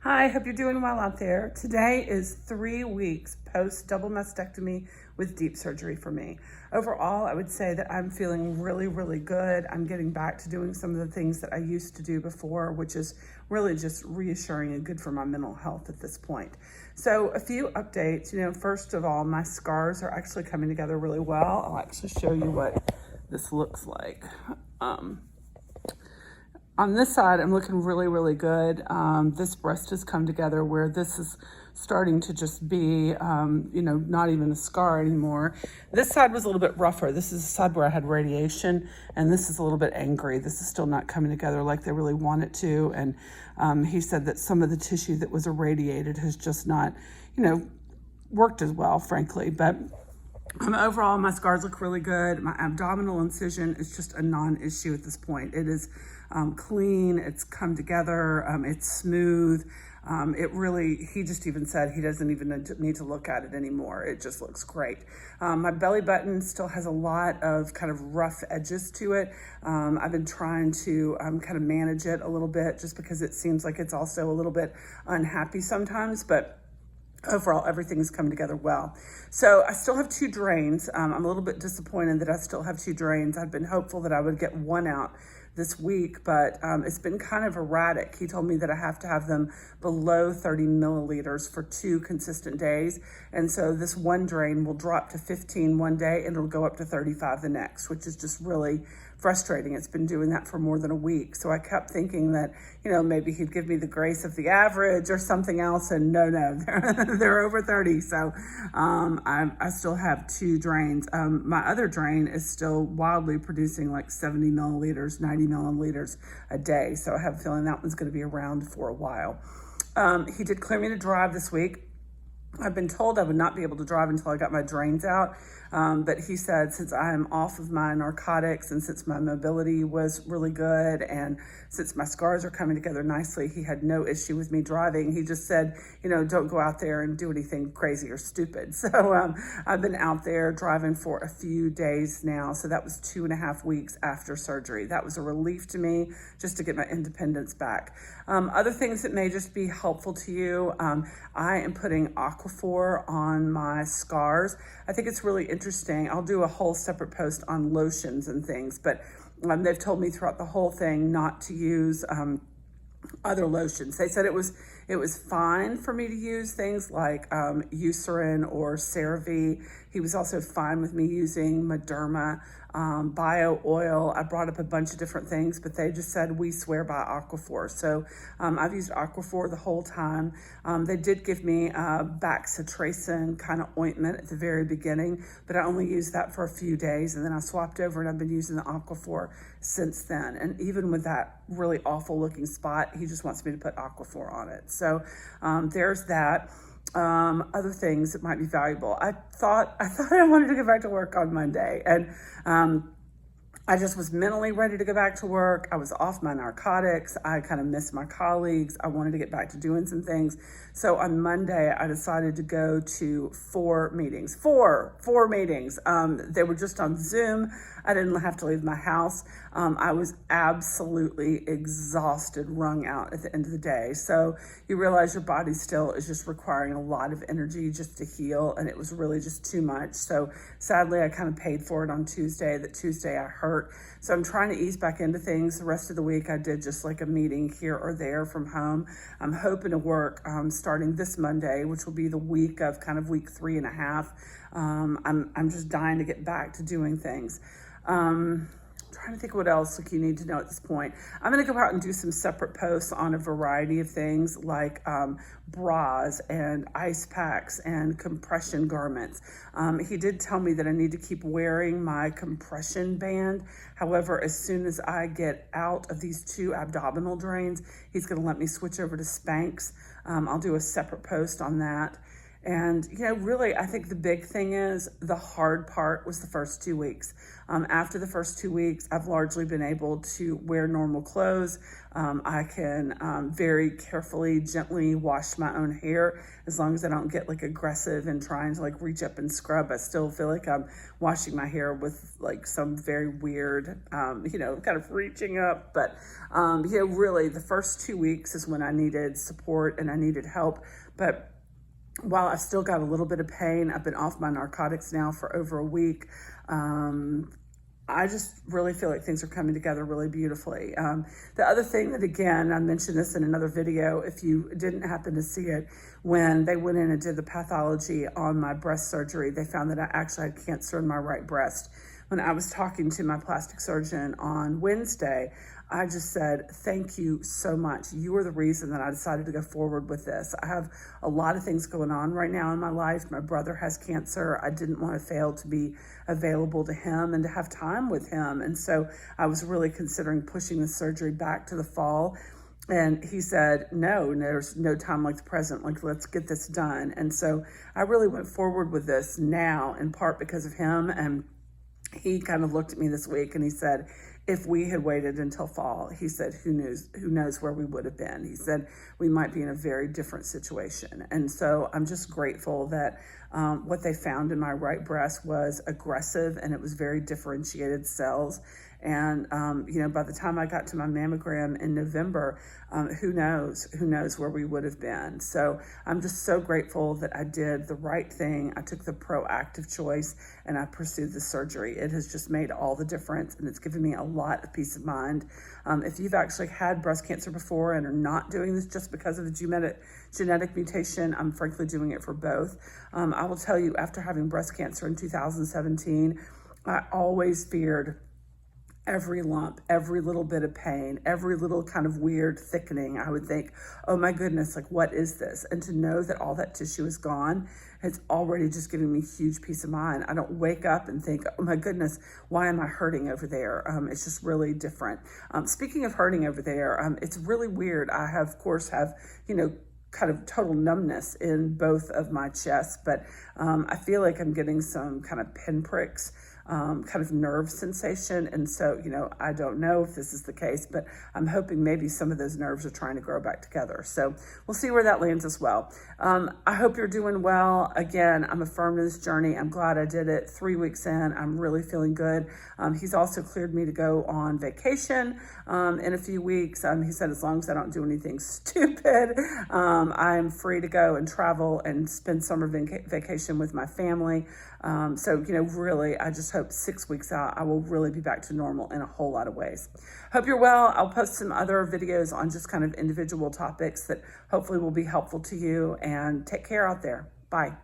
Hi, hope you're doing well out there. Today is 3 weeks post double mastectomy with DIEP surgery for me. Overall, I would say that I'm feeling really good. I'm getting back to doing some of the things that I used to do before, which is really just reassuring and good for my mental health at this point. So a few updates. First of all, my scars are actually coming together really well. I'll actually show you what this looks like. On this side, I'm looking really good. This breast has come together where this is starting to just be, not even a scar anymore. This side was a little bit rougher. This is the side where I had radiation, and this is a little bit angry. This is still not coming together like they really want it to. And he said that some of the tissue that was irradiated has just not, worked as well, frankly. But overall, my scars look really good. My abdominal incision is just a non-issue at this point. It is clean, it's come together, it's smooth. He just even said he doesn't even need to look at it anymore. It just looks great. My belly button still has a lot of kind of rough edges to it. I've been trying to kind of manage it a little bit just because it seems like it's also a little bit unhappy sometimes, but overall, everything's come together well. So I still have 2 drains. I'm a little bit disappointed that I still have 2 drains. I've been hopeful that I would get one out this week, but it's been kind of erratic. He told me that I have to have them below 30 milliliters for 2 consistent days. And so this one drain will drop to 15 one day and it'll go up to 35 the next, which is just really frustrating. It's been doing that for more than a week. So I kept thinking that, maybe he'd give me the grace of the average or something else. And no, they're over 30. So I still have 2 drains. My other drain is still wildly producing like 70 milliliters, 90 milliliters a day. So I have a feeling that one's going to be around for a while. He did clear me to drive this week. I've been told I would not be able to drive until I got my drains out. But he said since I'm off of my narcotics and since my mobility was really good and since my scars are coming together nicely, he had no issue with me driving. He just said, don't go out there and do anything crazy or stupid. So I've been out there driving for a few days now. So that was 2.5 weeks after surgery. That was a relief to me just to get my independence back. Other things that may just be helpful to you. I am putting Aquaphor on my scars. I think it's really interesting. I'll do a whole separate post on lotions and things, but they've told me throughout the whole thing not to use other lotions. They said it was fine for me to use things like Eucerin or CeraVe. He was also fine with me using Mederma, bio oil. I brought up a bunch of different things, but they just said we swear by Aquaphor. So I've used Aquaphor the whole time. They did give me bacitracin kind of ointment at the very beginning, but I only used that for a few days, and then I swapped over and I've been using the Aquaphor since then. And even with that really awful looking spot, he just wants me to put Aquaphor on it. So there's that. Other things that might be valuable. I thought I wanted to go back to work on Monday, and I just was mentally ready to go back to work. I was off my narcotics. I kind of missed my colleagues. I wanted to get back to doing some things. So on Monday, I decided to go to 4 meetings. Four meetings. They were just on Zoom. I didn't have to leave my house. I was absolutely exhausted, wrung out at the end of the day. So you realize your body still is just requiring a lot of energy just to heal, and it was really just too much. So sadly, I kind of paid for it on Tuesday. That Tuesday I hurt. So I'm trying to ease back into things. The rest of the week, I did just like a meeting here or there from home. I'm hoping to work starting this Monday, which will be the week of kind of week 3.5. I'm just dying to get back to doing things. Trying to think what else you need to know at this point. I'm going to go out and do some separate posts on a variety of things like bras and ice packs and compression garments. He did tell me that I need to keep wearing my compression band. However, as soon as I get out of these 2 abdominal drains, he's going to let me switch over to Spanx. I'll do a separate post on that. And, really, I think the big thing is the hard part was the first 2 weeks. After the first 2 weeks, I've largely been able to wear normal clothes. I can very carefully, gently wash my own hair as long as I don't get like aggressive and trying to like reach up and scrub. I still feel like I'm washing my hair with like some very weird, kind of reaching up. But, really the first 2 weeks is when I needed support and I needed help. But while I've still got a little bit of pain, I've been off my narcotics now for over a week. I just really feel like things are coming together really beautifully. The other thing that, again, I mentioned this in another video, if you didn't happen to see it, when they went in and did the pathology on my breast surgery, they found that I actually had cancer in my right breast. When I was talking to my plastic surgeon on Wednesday, I just said, thank you so much. You are the reason that I decided to go forward with this. I have a lot of things going on right now in my life. My brother has cancer. I didn't want to fail to be available to him and to have time with him. And so I was really considering pushing the surgery back to the fall. And he said, no, there's no time like the present. Like, let's get this done. And so I really went forward with this now, in part because of him. And he kind of looked at me this week and he said, if we had waited until fall, he said, who knows where we would have been. He said, we might be in a very different situation. And so I'm just grateful that what they found in my right breast was aggressive and it was very differentiated cells. And, by the time I got to my mammogram in November, who knows where we would have been. So I'm just so grateful that I did the right thing. I took the proactive choice and I pursued the surgery. It has just made all the difference and it's given me a lot of peace of mind. If you've actually had breast cancer before and are not doing this just because of the genetic mutation, I'm frankly doing it for both. I will tell you, after having breast cancer in 2017, I always feared every lump, every little bit of pain, every little kind of weird thickening. I would think, oh my goodness, like what is this? And to know that all that tissue is gone, it's already just giving me huge peace of mind. I don't wake up and think, oh my goodness, why am I hurting over there? It's just really different. Speaking of hurting over there, it's really weird. I of course have, kind of total numbness in both of my chests, but I feel like I'm getting some kind of pinpricks, kind of nerve sensation. And so, I don't know if this is the case, but I'm hoping maybe some of those nerves are trying to grow back together. So we'll see where that lands as well. I hope you're doing well. Again, I'm affirmed in this journey. I'm glad I did it. 3 weeks in, I'm really feeling good. He's also cleared me to go on vacation in a few weeks. He said, as long as I don't do anything stupid, I'm free to go and travel and spend summer vacation with my family. So, really, I just hope 6 weeks out, I will really be back to normal in a whole lot of ways. Hope you're well. I'll post some other videos on just kind of individual topics that hopefully will be helpful to you, and take care out there. Bye.